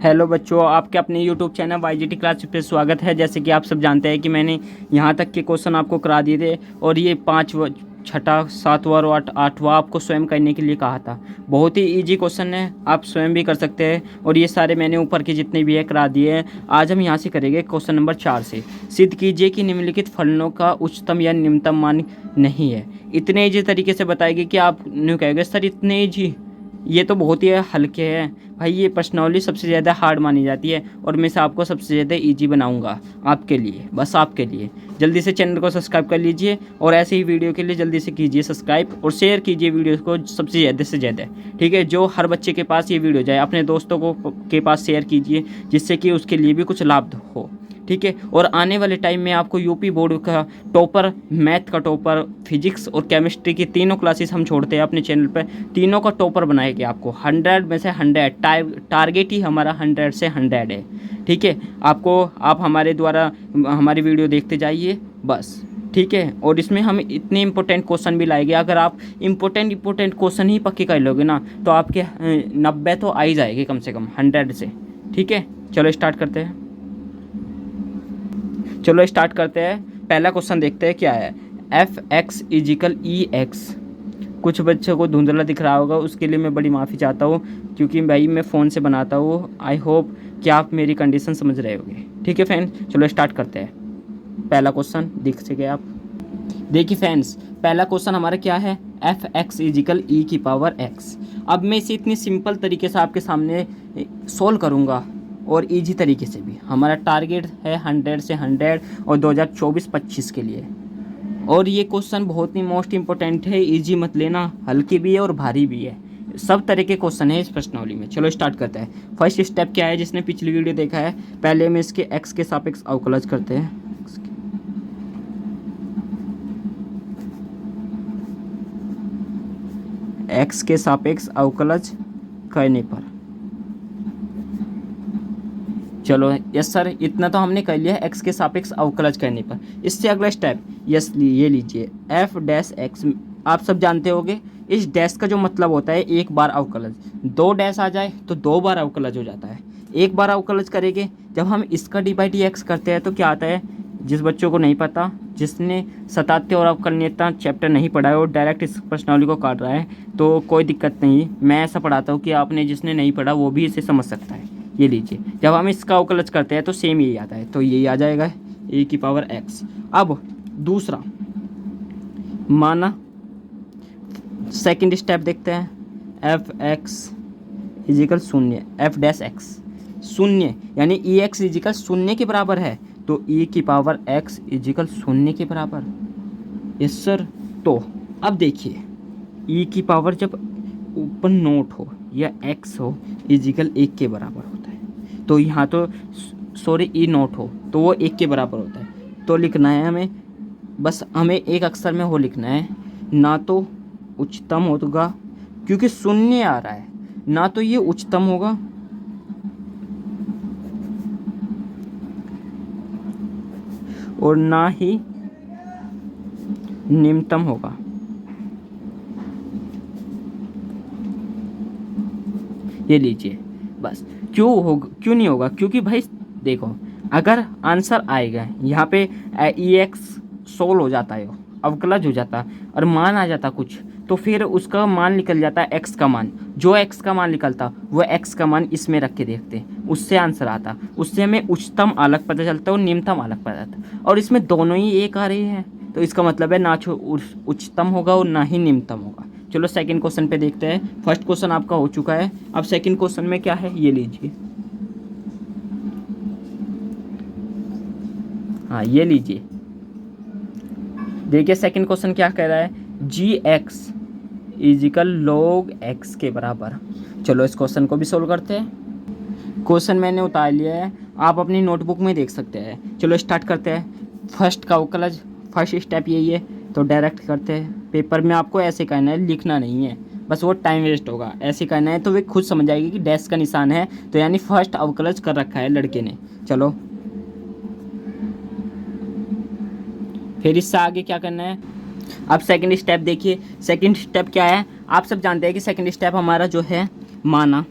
Hello बच्चों, आपके अपने यूट्यूब चैनल YGT क्लास पे स्वागत है। जैसे कि आप सब जानते हैं कि मैंने यहाँ तक के क्वेश्चन आपको करा दिए थे और ये 5 छठा 7वां और 8वां आपको स्वयं करने के लिए कहा था। बहुत ही इजी क्वेश्चन है, आप स्वयं भी कर सकते हैं और ये सारे मैंने ऊपर के जितने भी है करा दिए हैं। आज हम यहाँ से करेंगे क्वेश्चन नंबर 4 से। सिद्ध कीजिए कि निम्नलिखित फलनों का उच्चतम या निम्नतम मान नहीं है। इतने ईजी तरीके से बताएगी कि आप नहीं कहोगे सर इतने ईजी, ये तो बहुत ही हल्के हैं भाई। ये प्रश्नावली सबसे ज़्यादा हार्ड मानी जाती है और मैं से आपको सबसे ज़्यादा इजी बनाऊंगा आपके लिए, बस आपके लिए। जल्दी से चैनल को सब्सक्राइब कर लीजिए और ऐसे ही वीडियो के लिए जल्दी से कीजिए सब्सक्राइब और शेयर कीजिए वीडियो को सबसे ज़्यादा से ज़्यादा, ठीक है। जो हर बच्चे के पास ये वीडियो जाए, अपने दोस्तों को के पास शेयर कीजिए जिससे कि उसके लिए भी कुछ लाभ हो, ठीक है। और आने वाले टाइम में आपको यूपी बोर्ड का टॉपर, मैथ का टॉपर, फिजिक्स और केमिस्ट्री की तीनों क्लासेस हम छोड़ते हैं अपने चैनल पर। तीनों का टॉपर बनाएंगे आपको 100 में से 100। टारगेट ही हमारा 100 से 100 है, ठीक है। आप हमारे द्वारा हमारी वीडियो देखते जाइए बस, ठीक है। और इसमें हम इतने इंपॉर्टेंट क्वेश्चन भी लाएंगे। अगर आप इंपॉर्टेंट क्वेश्चन ही पक्के कर लोगे ना तो आपके 90 तो आ ही जाएगी कम से कम 100 से, ठीक है। चलो स्टार्ट करते हैं। पहला क्वेश्चन देखते हैं क्या है। f(x) = e(x)। कुछ बच्चों को धुंधला दिख रहा होगा, उसके लिए मैं बड़ी माफ़ी चाहता हूँ क्योंकि भाई मैं फ़ोन से बनाता हूँ। आई होप कि आप मेरी कंडीशन समझ रहे होंगे, ठीक है फ्रेंड्स। चलो स्टार्ट करते हैं। पहला क्वेश्चन दिख सके आप, देखिए फ्रेंड्स। पहला क्वेश्चन हमारा क्या है, f(x) = e⁻x। अब मैं इसे इतनी सिंपल तरीके से आपके सामने सोल्व करूँगा और इजी तरीके से भी। हमारा टारगेट है 100 से 100 और 2024-25 के लिए। और ये क्वेश्चन बहुत ही मोस्ट इम्पोर्टेंट है, इजी मत लेना, हल्की भी है और भारी भी है। सब तरह के क्वेश्चन है इस प्रश्नावली में। चलो स्टार्ट करते हैं। फर्स्ट स्टेप क्या है, जिसने पिछली वीडियो देखा है, पहले हम इसके x के सापेक्ष अवकलज करते हैं। x के सापेक्ष अवकलज करने पर, चलो यस सर इतना तो हमने कर लिया है x के सापेक्ष अवकलज करने पर। इससे अगला स्टेप यस ये लीजिए f'(x)। आप सब जानते होंगे इस डैश का जो मतलब होता है एक बार अवकलज। 2 डैश आ जाए तो 2 बार अवकलज हो जाता है। एक बार अवकलज करेंगे, जब हम इसका d/dx करते हैं तो क्या आता है। जिस बच्चों को नहीं पता, जिसने सतात्य और अवकलनीयता चैप्टर नहीं पढ़ा है और डायरेक्ट इस प्रश्नावली को काट रहा है तो कोई दिक्कत नहीं, मैं ऐसा पढ़ाता हूँ कि आपने जिसने नहीं पढ़ा वो भी इसे समझ सकता है। ये लीजिए, जब हम इसका अवकलज करते हैं तो सेम यही आता है, तो यही आ जाएगा e⁻x। अब दूसरा माना, सेकंड स्टेप देखते हैं। f(x) = 0, f'(x) 0 यानी e(x) = 0 के बराबर है, तो e⁻x = 0 के बराबर। Yes sir. तो अब देखिए e जब ऊपर नोट हो या x हो इजिकल 1 के बराबर होता है, तो यहाँ तो सॉरी ई नोट हो तो वो 1 के बराबर होता है। तो लिखना है हमें, बस हमें एक अक्षर में हो लिखना है, ना तो उच्चतम होगा क्योंकि 0 आ रहा है, ना तो ये उच्चतम होगा और ना ही निम्नतम होगा। ये लीजिए बस। क्यों नहीं होगा, क्योंकि भाई देखो अगर आंसर आएगा यहाँ पे e(x) सोल्व हो जाता है, अवकलज हो जाता और मान आ जाता कुछ, तो फिर उसका मान निकल जाता है x का मान। जो x का मान निकलता वो x का मान इसमें रख के देखते, उससे आंसर आता। उससे हमें उच्चतम अलग पता चलता है और निम्नतम अलग पता चलता है, और इसमें दोनों ही एक आ रहे हैं, तो इसका मतलब है ना उच्चतम होगा और ना ही निम्नतम होगा। चलो सेकंड क्वेश्चन पे देखते हैं। फर्स्ट क्वेश्चन आपका हो चुका है, अब सेकंड क्वेश्चन में क्या है ये लीजिए। हाँ ये लीजिए, देखिए सेकंड क्वेश्चन क्या कह रहा है, g(x) = log x के बराबर। चलो इस क्वेश्चन को भी सोल्व करते हैं। क्वेश्चन मैंने उतार लिया है, आप अपनी नोटबुक में देख सकते हैं। चलो स्टार्ट करते हैं। फर्स्ट का अवकलज, फर्स्ट स्टेप यही है, तो डायरेक्ट करते हैं। पेपर में आपको ऐसे करना है, लिखना नहीं है, बस वो टाइम वेस्ट होगा। ऐसे करना है तो वे खुद समझ जाएगी कि डैश का निशान है, तो यानी फर्स्ट अवकलज कर रखा है लड़के ने। चलो फिर इससे आगे क्या करना है। अब सेकंड स्टेप देखिए, सेकंड स्टेप क्या है, आप सब जानते हैं कि सेकंड स्टेप हमारा जो है माना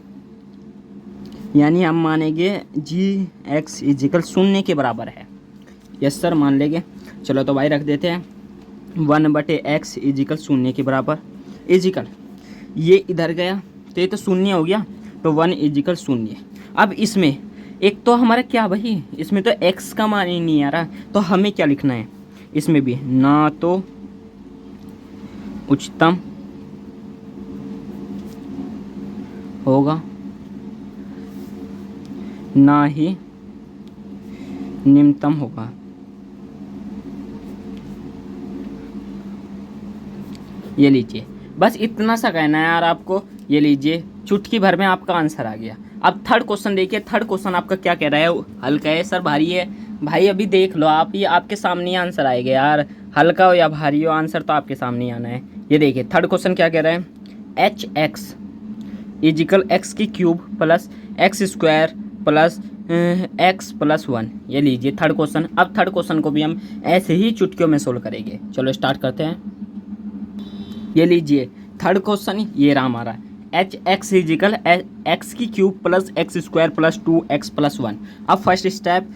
यानी हम मानेंगे जी एक्स इजिकल शून्य के बराबर है। यस सर मान लेंगे। चलो तो भाई रख देते हैं 1/x इजिकल शून्य के बराबर। इजिकल ये इधर गया तो ये तो शून्य हो गया, तो 1 इजिकल शून्य। अब इसमें एक तो हमारा क्या भाई, इसमें तो x का मान ही नहीं आ रहा, तो हमें क्या लिखना है इसमें भी, ना तो उच्चतम होगा ना ही निम्नतम होगा। ये लीजिए, बस इतना सा कहना है यार आपको। ये लीजिए, चुटकी भर में आपका आंसर आ गया। अब थर्ड क्वेश्चन देखिए। थर्ड क्वेश्चन आपका क्या कह रहा है, हल्का है सर भारी है? भाई अभी देख लो आप, ये आपके सामने ही आंसर आएगा यार, हल्का हो या भारी हो आंसर तो आपके सामने ही आना है। ये देखिए थर्ड क्वेश्चन क्या कह रहा है, एच एक्स इजिकल एक्स की cube plus x square plus x plus 1। ये लीजिए थर्ड क्वेश्चन। अब थर्ड क्वेश्चन को भी हम ऐसे ही चुटकियों में सोल्व करेंगे। चलो स्टार्ट करते हैं। ये लीजिए थर्ड क्वेश्चन ये रहा हमारा, एच एक्स इजिकल एक्स की cube plus x square plus 2x plus 1। अब फर्स्ट स्टेप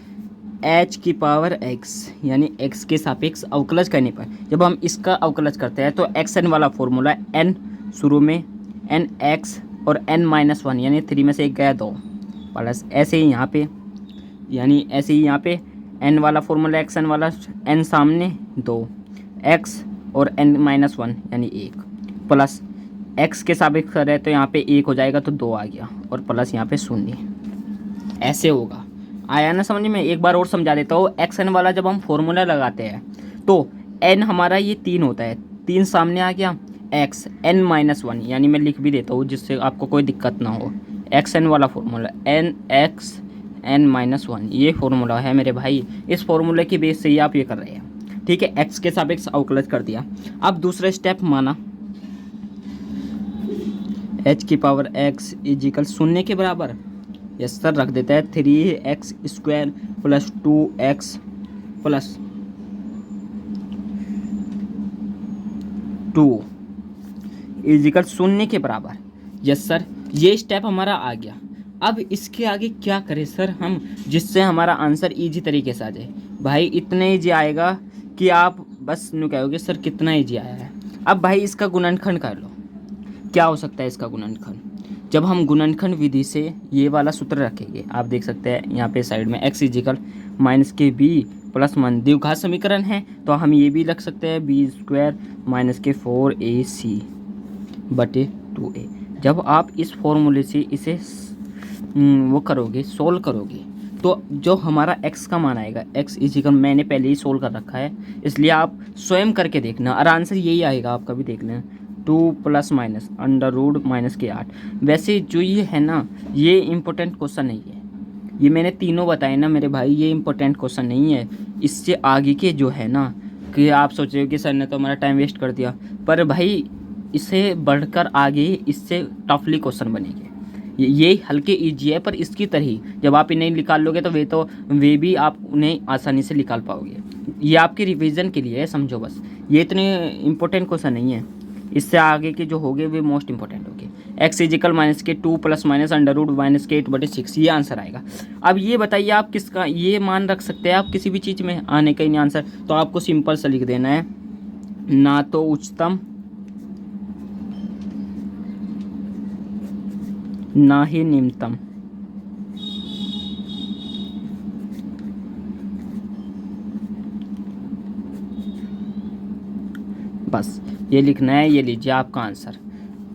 h की पावर x यानी x के सापेक्ष अवकलज करने पर जब हम इसका अवकलज करते हैं तो xn वाला फॉर्मूला n शुरू में n x और n-1 यानी 3 में से एक गया 2 प्लस ऐसे ही यहाँ पे, यानी ऐसे ही यहाँ पे n वाला फॉर्मूला xn वाला n सामने 2 x और n-1 यानी 1 प्लस x के सापेक्ष करें तो यहाँ पे 1 हो जाएगा तो 2 आ गया और प्लस यहाँ पे 0। ऐसे होगा। आया ना समझ में? एक बार और समझा देता हूँ। xn वाला जब हम फॉर्मूला लगाते हैं तो n हमारा ये 3 होता है, 3 सामने आ गया, x n-1 यानी मैं लिख भी देता हूँ जिससे आपको कोई दिक्कत ना हो। xn वाला फॉर्मूला n x n-1 ये फॉर्मूला है मेरे भाई। इस फॉर्मूले की बेस से ही आप ये कर रहे हैं, ठीक है। x के सापेक्ष अवकलज कर दिया। अब दूसरा स्टेप माना h की पावर x इजिकल शून्य के बराबर। यस सर रख देता है 3x square plus 2x plus 2 is equal शून्य के बराबर। यस सर ये स्टेप हमारा आ गया। अब इसके आगे क्या करें सर हम, जिससे हमारा आंसर इजी तरीके से आ जाए? भाई इतने इजी आएगा कि आप बस यूँ कहोगे सर कितना इजी आया है। अब भाई इसका गुणनखंड कर लो। क्या हो सकता है इसका गुणनखंड? जब हम गुणनखंड विधि से ये वाला सूत्र रखेंगे, आप देख सकते हैं यहाँ पे साइड में x इजिकल माइनस के बी प्लस 1 द्विघात समीकरण है, तो हम ये भी रख सकते हैं बी स्क्वायर माइनस के 4ac बटे 2a। जब आप इस फॉर्मूले से इसे वो करोगे, सोल्व करोगे, तो जो हमारा x का मान आएगा, x इजिकल मैंने पहले ही सोल्व कर रखा है इसलिए आप स्वयं करके देखना और आंसर यही आएगा आपका भी देख लेना, 2 plus minus under root minus के 8। वैसे जो ये है ना, ये इम्पोर्टेंट क्वेश्चन नहीं है, ये मैंने तीनों बताए ना मेरे भाई, ये इम्पोर्टेंट क्वेश्चन नहीं है। इससे आगे के जो है ना, कि आप सोच रहे हो कि सर ने तो हमारा टाइम वेस्ट कर दिया, पर भाई इससे बढ़कर आगे इससे टफली क्वेश्चन बनेंगे। ये हल्के ईजी है पर इसकी तरह ही जब आप इन्हें निकाल लोगे तो वे भी आप उन्हें आसानी से निकाल पाओगे। ये आपके रिवीजन के लिए है, समझो बस। ये इतने इम्पोर्टेंट क्वेश्चन नहीं है, इससे आगे के जो होंगे वे मोस्ट इंपॉर्टेंट होंगे। x इजिकल माइनस के 2 plus minus under root minus के 8/6 ये आंसर आएगा। अब ये बताइए आप किसका ये मान रख सकते हैं आप किसी भी चीज़ में आने का ही नहीं आंसर, तो आपको सिंपल सा लिख देना है, ना तो उच्चतम ना ही निम्नतम। बस ये लिखना है। ये लीजिए आपका आंसर,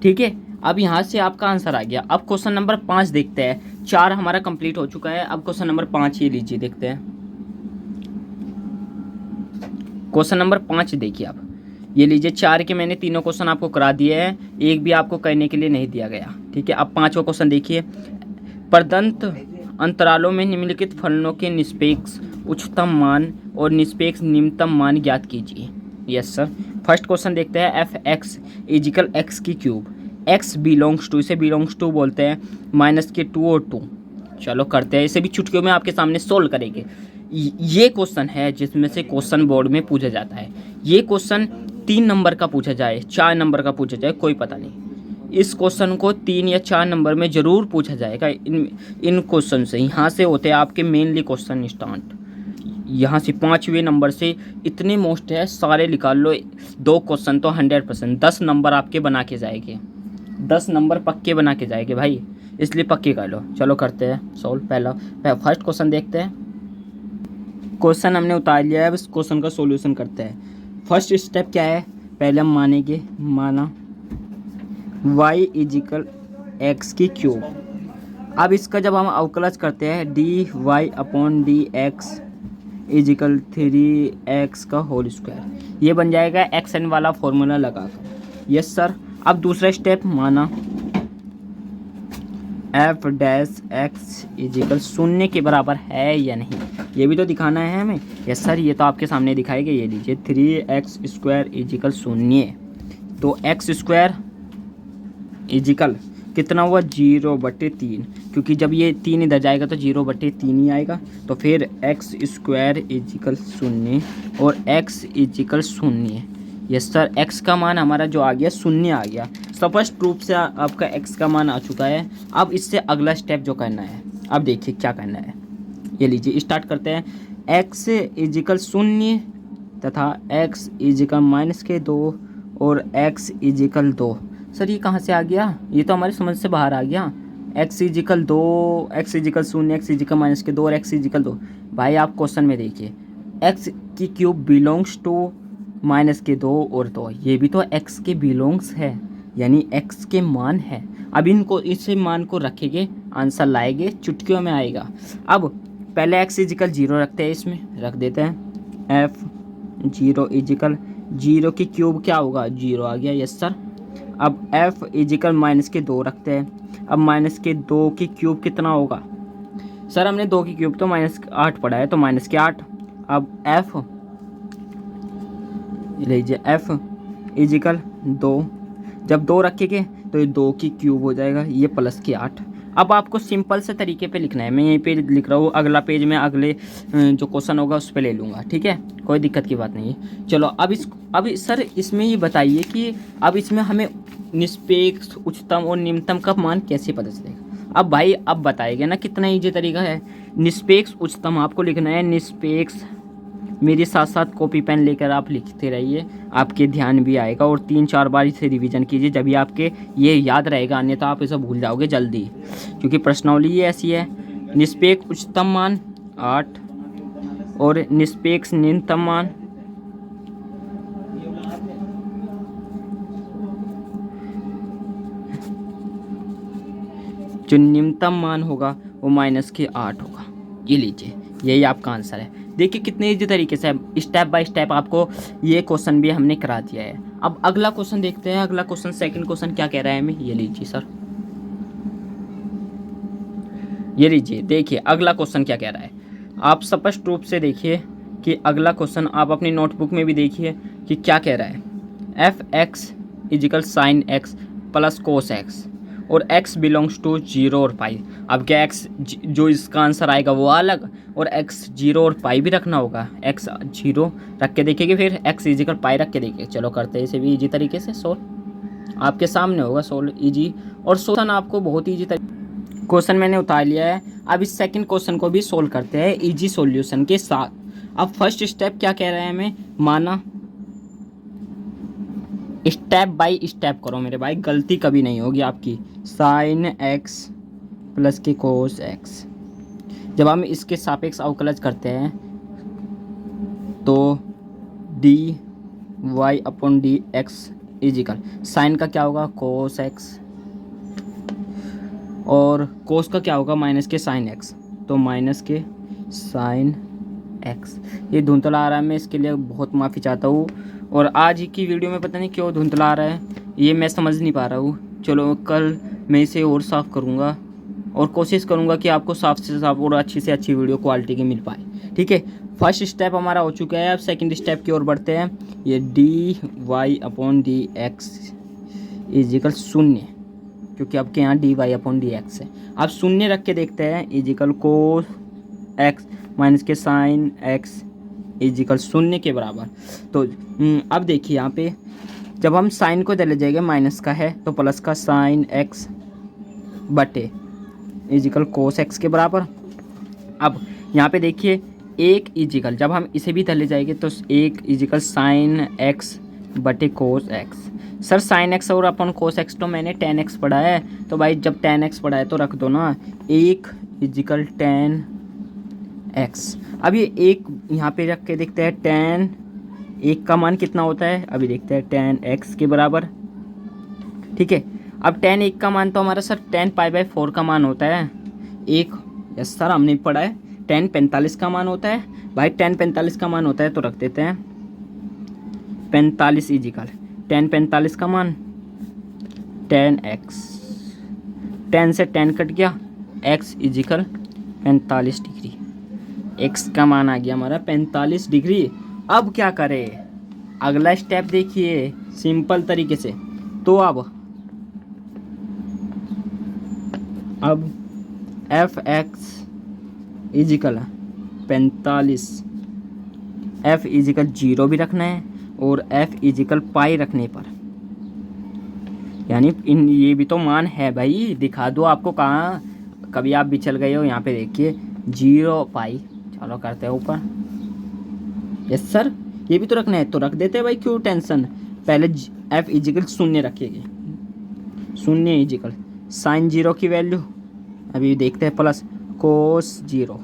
ठीक है। अब यहाँ से आपका आंसर आ गया। अब क्वेश्चन नंबर 5 देखते हैं। 4 हमारा कंप्लीट हो चुका है, अब क्वेश्चन नंबर 5 ये लीजिए देखते हैं। क्वेश्चन नंबर 5 देखिए आप, ये लीजिए 4 के मैंने तीनों क्वेश्चन आपको करा दिए हैं, एक भी आपको करने के लिए नहीं दिया गया, ठीक है। अब 5वां क्वेश्चन देखिए, प्रदत्त अंतरालों में निम्नलिखित फलनों के निष्पेक्ष उच्चतम मान और निष्पेक्ष निम्नतम मान ज्ञात कीजिए। Yes sir. फर्स्ट क्वेश्चन देखते हैं, एफ एक्स इजिकल एक्स की क्यूब, एक्स बिलोंग्स टू, इसे बिलोंग्स टू बोलते हैं, माइनस के 2 और 2। चलो करते हैं, इसे भी चुटकियों में आपके सामने सोल्व करेंगे। ये क्वेश्चन है जिसमें से क्वेश्चन बोर्ड में पूछा जाता है। ये क्वेश्चन 3 नंबर का पूछा जाए, 4 नंबर का पूछा जाए, कोई पता नहीं। इस क्वेश्चन को 3 या 4 नंबर में ज़रूर पूछा जाएगा। इन क्वेश्चन से यहाँ से होते हैं आपके मेनली क्वेश्चन स्टार्ट। यहाँ से 5वें नंबर से इतने मोस्ट है, सारे निकाल लो। 2 क्वेश्चन तो 100% 10 नंबर आपके बना के जाएंगे, 10 नंबर पक्के बना के जाएंगे भाई, इसलिए पक्के कर लो। चलो करते हैं सॉल्व। फर्स्ट क्वेश्चन देखते हैं। क्वेश्चन हमने उतार लिया है, अब इस क्वेश्चन का सॉल्यूशन करते हैं। फर्स्ट स्टेप क्या है, पहले हम मानेंगे, माना y इजिकल एक्स की क्यूब। अब इसका जब हम अवकलज करते हैं d y upon d x is equal 3x का होल स्क्वायर, ये बन जाएगा एक्स एन वाला फॉर्मूला लगाकर। Yes sir. अब दूसरा स्टेप माना एफ डैश एक्स इजिकल शून्य के बराबर है या नहीं, ये भी तो दिखाना है हमें। यस सर, ये तो आपके सामने दिखाएगा। ये लीजिए 3x स्क्वायर इजिकल शून्य, तो एक्स स्क्वायर इजिकल कितना हुआ 0/3, क्योंकि जब ये 3 इधर जाएगा तो 0/3 ही आएगा। तो फिर एक्स स्क्वायर इजिकल शून्य और एक्स इजिकल शून्य। यस सर, एक्स का मान हमारा जो आ गया शून्य आ गया। स्पष्ट रूप से आपका एक्स का मान आ चुका है। अब इससे अगला स्टेप जो करना है, अब देखिए क्या करना है। ये लीजिए स्टार्ट करते हैं। एक्स इजिकल शून्य तथा एक्स इजिकल -2 और एक्स इजिकल 2। सर ये कहाँ से आ गया, ये तो हमारी समझ से बाहर आ गया। एक्स इजिकल 2, एक्स इजिकल शून्य, एक्स इजिकल -2 और एक्स इजिकल 2। भाई आप क्वेश्चन में देखिए, एक्स की क्यूब बिलोंग्स टू -2 और 2, ये भी तो एक्स के बिलोंग्स है, यानी एक्स के मान है। अब इनको इस मान को रखेंगे, आंसर लाएंगे, चुटकियों में आएगा। अब पहले एक्स इजिकल 0 रखते हैं, इसमें रख देते हैं एफ 0 इजिकल 0 की क्यूब क्या होगा 0 आ गया। Yes sir. अब f इजिकल -2 रखते हैं। अब -2 की क्यूब कितना होगा सर, हमने 2 की क्यूब तो -8 पढ़ा है, तो -8। अब f लीजिए f इजिकल 2, जब 2 रखेंगे तो ये 2 की क्यूब हो जाएगा, ये +8। अब आपको सिंपल से तरीके पे लिखना है, मैं यहीं पे लिख रहा हूँ, अगला पेज में अगले जो क्वेश्चन होगा उस पर ले लूँगा, ठीक है, कोई दिक्कत की बात नहीं है। चलो अब सर इसमें ये बताइए कि अब इसमें हमें निष्पेक्ष उच्चतम और निम्नतम का मान कैसे पता चलेगा। अब भाई अब बताएगा ना, कितना ईजी तरीका है। निष्पेक्ष उच्चतम आपको लिखना है, निष्पेक्ष, मेरे साथ साथ कॉपी पेन लेकर आप लिखते रहिए, आपके ध्यान भी आएगा, और 3-4 बार इसे रिवीजन कीजिए, जब भी आपके ये याद रहेगा, अन्यथा आप इसे भूल जाओगे जल्दी, क्योंकि प्रश्नावली ये ऐसी है। निष्पेक्ष उच्चतम मान 8 और निष्पेक्ष न्यूनतम मान जो न्यूनतम मान होगा वो -8 होगा। ये लीजिए, यही आपका आंसर है। देखिए कितने इजी तरीके से स्टेप बाय स्टेप आपको ये क्वेश्चन भी हमने करा दिया है। अब अगला क्वेश्चन देखते हैं। अगला क्वेश्चन, सेकंड क्वेश्चन क्या कह रहा है हमें, ये लीजिए सर, ये लीजिए, देखिए अगला क्वेश्चन क्या कह रहा है। आप स्पष्ट रूप से देखिए कि अगला क्वेश्चन आप अपनी नोटबुक में भी देखिए कि क्या कह रहा है। F x is equal sine x plus cos x और x बिलोंग्स टू 0 और पाई। अब क्या x जो इसका आंसर आएगा वो अलग, और x 0 और पाई भी रखना होगा। x 0 रख के देखेंगे, फिर x इजिकल पाई रख के देखेंगे। चलो करते हैं इसे भी इजी तरीके से सोल्व, आपके सामने होगा सोल्व इजी, और सोल्यूशन आपको बहुत ईजी क्वेश्चन मैंने उतार लिया है। अब इस सेकंड क्वेश्चन को भी सोल्व करते हैं इजी सॉल्यूशन के साथ। अब फर्स्ट स्टेप क्या कह रहा है हमें, माना स्टेप बाय स्टेप करो मेरे भाई, गलती कभी नहीं होगी आपकी। साइन एक्स प्लस के कोस एक्स, जब हम इसके सापेक्ष अवकलज करते हैं तो d y upon d x is equal sine का क्या होगा कोस एक्स, और कोस का क्या होगा माइनस के साइन एक्स, तो माइनस के साइन एक्स। ये धुंधला आ रहा है, मैं इसके लिए बहुत माफ़ी चाहता हूँ, और आज की वीडियो में पता नहीं क्यों धुंधला आ रहा है, ये मैं समझ नहीं पा रहा हूँ। चलो कल मैं इसे और साफ़ करूँगा और कोशिश करूँगा कि आपको साफ़ से साफ़ और अच्छी से अच्छी वीडियो क्वालिटी की मिल पाए, ठीक है। फर्स्ट स्टेप हमारा हो चुका है, अब सेकंड स्टेप की ओर बढ़ते हैं। ये d y upon d x is equal शून्य, क्योंकि आपके यहाँ d y upon d x है। अब शून्य रख के देखते हैं, इजिकल कोस एक्स माइनस के साइन एक्स इजिकल शून्य के बराबर। तो अब देखिए यहाँ पे जब हम साइन को इधर ले जाएंगे, माइनस का है तो प्लस का साइन एक्स बटे इजिकल कोस एक्स के बराबर। अब यहाँ पे देखिए एक इजिकल, जब हम इसे भी इधर ले जाएंगे तो एक इजिकल साइन एक्स बटे cos x. Sir sine x और अपन कोस एक्स तो मैंने टेन एक्स पढ़ा है, तो भाई जब टेन एक्स पढ़ा है तो रख दो ना, एक इजिकल टेन एक्स। अब ये एक यहाँ पे रख के देखते हैं, टेन एक का मान कितना होता है, अभी देखते हैं, टेन एक्स के बराबर। ठीक है, अब टेन एक का मान तो हमारा सर टेन पाई बाई 4 का मान होता है एक। यस सर, हमने पढ़ा है। टेन 45 का मान होता है भाई, टेन 45 का मान होता है तो रख देते हैं 45 इजिकल टेन 45 का मान टेन एक्स। टेन से टेन कट गया, एक्स इजिकल 45 डिग्री। एक्स का मान आ गया हमारा 45 डिग्री। अब क्या करें, अगला स्टेप देखिए सिंपल तरीके से। तो अब f x is equal 45, f is equal 0 भी रखना है और एफ इजिकल पाई रखने पर, यानी इन ये भी तो मान है भाई, दिखा दो आपको कहाँ, कभी आप भी चल गए हो। यहाँ पे देखिए 0 पाई, चलो करते हैं ऊपर। यस सर, ये भी तो रखना है तो रख देते हैं भाई, क्यों टेंशन। पहले एफ इजिकल 0 रखिएगा, 0 इजिकल साइन 0 की वैल्यू, अभी देखते हैं, plus cos 0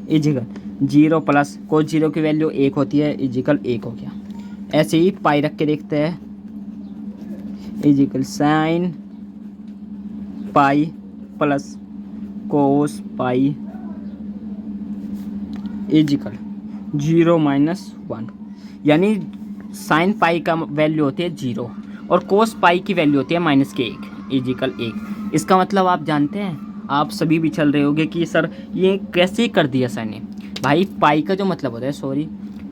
is equal 0 plus cos 0 की वैल्यू 1 होती है, इजिकल 1 हो गया। ऐसे ही पाई रख के देखते हैं, is equal sine pi plus cos pi is equal 0 minus 1, यानी साइन पाई का वैल्यू होती है 0 और कोस पाई की वैल्यू होती है माइनस के 1 इजिकल 1। इसका मतलब आप जानते हैं, आप सभी भी चल रहे होंगे कि सर ये कैसे कर दिया सर ने। भाई पाई का जो मतलब होता है,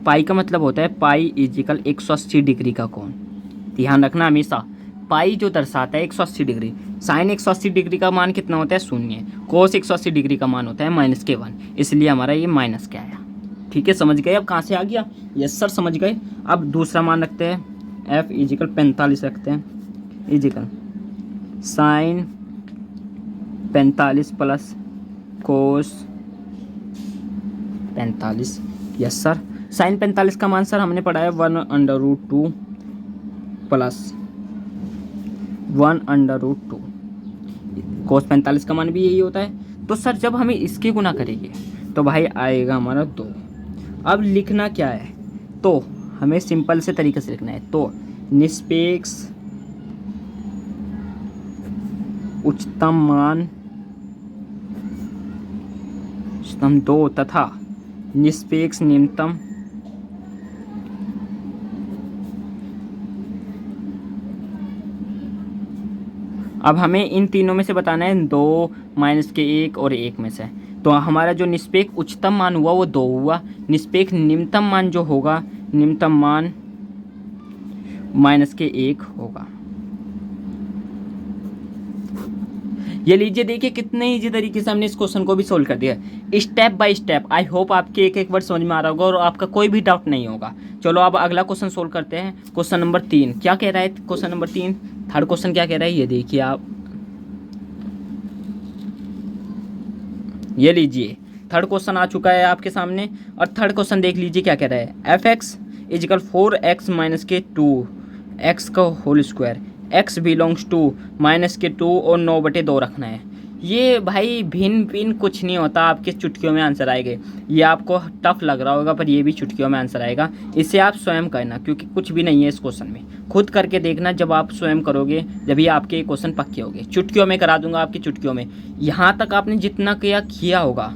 पाई का मतलब होता है पाई इजिकल 180 डिग्री का कोण। ध्यान रखना हमेशा, पाई जो दर्शाता है 180 डिग्री। साइन 180 डिग्री का मान कितना होता है, 0। कोस 180 डिग्री का मान होता है माइनस के 1, इसलिए हमारा ये माइनस के आया। ठीक है, समझ गए अब कहाँ से आ गया। यस सर समझ गए। अब दूसरा मान रखते हैं, एफ इजिकल 45 रखते हैं, is equal sine 45 plus cos 45। Yes sir, sine 45 का मान सर हमने पढ़ा है 1/√2 प्लस 1/√2। कोस 45 का मान भी यही होता है। तो सर जब हमें इसके गुना करेंगे तो भाई आएगा हमारा 2। अब लिखना क्या है, तो हमें सिंपल से तरीके से लिखना है। तो निष्पेक्ष उच्चतम मान 2 तथा निष्पेक्ष निम्नतम अब हमें इन तीनों में से बताना है, 2 माइनस के 1 और 1 में से। तो हमारा जो निष्पेक्ष उच्चतम मान हुआ वो 2 हुआ, निष्पेक्ष निम्नतम मान जो होगा, निम्नतम मान माइनस के 1 होगा। ये लीजिए, देखिए कितने इजी तरीके से हमने इस क्वेश्चन को भी सोल्व कर दिया, step by step. I hope आपके एक एक वर्ड समझ में आ रहा होगा और आपका कोई भी डाउट नहीं होगा। चलो अब अगला क्वेश्चन सोल्व करते हैं। क्वेश्चन नंबर 3 क्या कह रहा है, क्वेश्चन नंबर 3 थर्ड क्वेश्चन क्या कह रहा है, ये देखिए आप, ये लीजिए थर्ड क्वेश्चन आ चुका है आपके सामने। और थर्ड क्वेश्चन देख लीजिए क्या कह रहा है, f x is equal 4x minus के 2 एक्स का whole square, x belongs to minus के 2 और 9/2 रखना है। ये भाई भिन्न भिन्न कुछ नहीं होता, आपके चुटकियों में आंसर आएंगे। ये आपको टफ लग रहा होगा पर ये भी चुटकियों में आंसर आएगा। इसे आप स्वयं करना, क्योंकि कुछ भी नहीं है इस क्वेश्चन में। खुद करके देखना, जब आप स्वयं करोगे जब ये आपके क्वेश्चन पक्के होंगे। चुटकियों में करा दूंगा आपकी चुटकियों में। यहाँ तक आपने जितना किया होगा,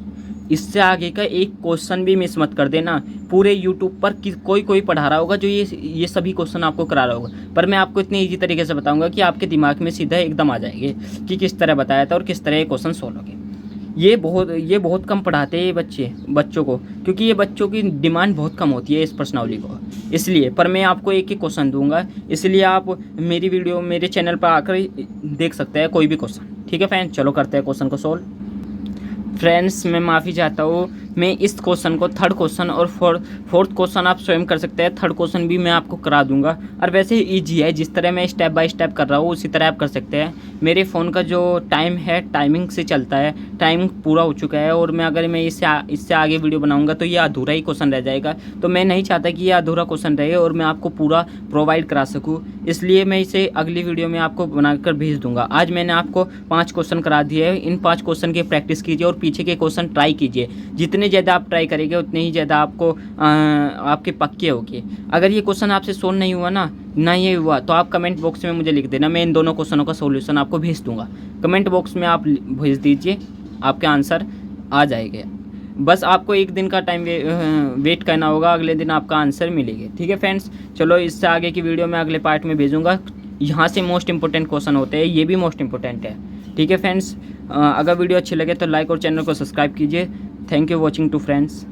इससे आगे का एक क्वेश्चन भी मिस मत कर देना। पूरे यूट्यूब पर कोई पढ़ा रहा होगा जो ये सभी क्वेश्चन आपको करा रहा होगा, पर मैं आपको इतने इजी तरीके से बताऊंगा कि आपके दिमाग में सीधा एकदम आ जाएंगे कि किस तरह बताया था और किस तरह ये क्वेश्चन सोल्व होंगे। ये बहुत कम पढ़ाते हैं बच्चों को, क्योंकि ये बच्चों की डिमांड बहुत कम होती है इस प्रश्नावली को, इसलिए। पर मैं आपको एक ही क्वेश्चन दूंगा, इसलिए आप मेरी वीडियो मेरे चैनल पर आकर देख सकते हैं कोई भी क्वेश्चन। ठीक है फ्रेंड्स, चलो करते हैं क्वेश्चन को सोल्व। फ्रेंड्स मैं माफ़ी चाहता हूँ मैं इस क्वेश्चन को थर्ड क्वेश्चन और फोर्थ क्वेश्चन आप स्वयं कर सकते हैं, थर्ड क्वेश्चन भी मैं आपको करा दूंगा। और वैसे ईजी है, जिस तरह मैं स्टेप बाय स्टेप कर रहा हूँ उसी तरह आप कर सकते हैं। मेरे फ़ोन का जो टाइम है टाइमिंग से चलता है, टाइमिंग पूरा हो चुका है, और अगर मैं इससे आगे वीडियो बनाऊंगा तो ये अधूरा ही क्वेश्चन रह जाएगा। तो मैं नहीं चाहता कि ये अधूरा क्वेश्चन रहे और मैं आपको पूरा प्रोवाइड करा सकूँ, इसलिए मैं इसे अगली वीडियो में आपको बनाकर भेज दूंगा। आज मैंने आपको 5 क्वेश्चन करा दिए हैं, इन 5 क्वेश्चन की प्रैक्टिस कीजिए और पीछे के क्वेश्चन ट्राई कीजिए। जितने ज़्यादा आप ट्राई करेंगे उतने ही ज़्यादा आपको आपके पक्के होगी। अगर ये क्वेश्चन आपसे सोल्व नहीं हुआ ना ये हुआ तो आप कमेंट बॉक्स में मुझे लिख देना, मैं इन दोनों क्वेश्चनों का सॉल्यूशन आपको भेज दूंगा। कमेंट बॉक्स में आप भेज दीजिए, आपके आंसर आ जाएगा। बस आपको एक दिन का टाइम वेट करना होगा, अगले दिन आपका आंसर मिलेगा। ठीक है फ्रेंड्स, चलो इससे आगे की वीडियो मैं अगले पार्ट में भेजूँगा। यहाँ से मोस्ट इंपॉर्टेंट क्वेश्चन होते हैं, ये भी मोस्ट इंपॉर्टेंट है। ठीक है फ्रेंड्स, अगर वीडियो अच्छी लगे तो लाइक और चैनल को सब्सक्राइब कीजिए। Thank you watching to friends.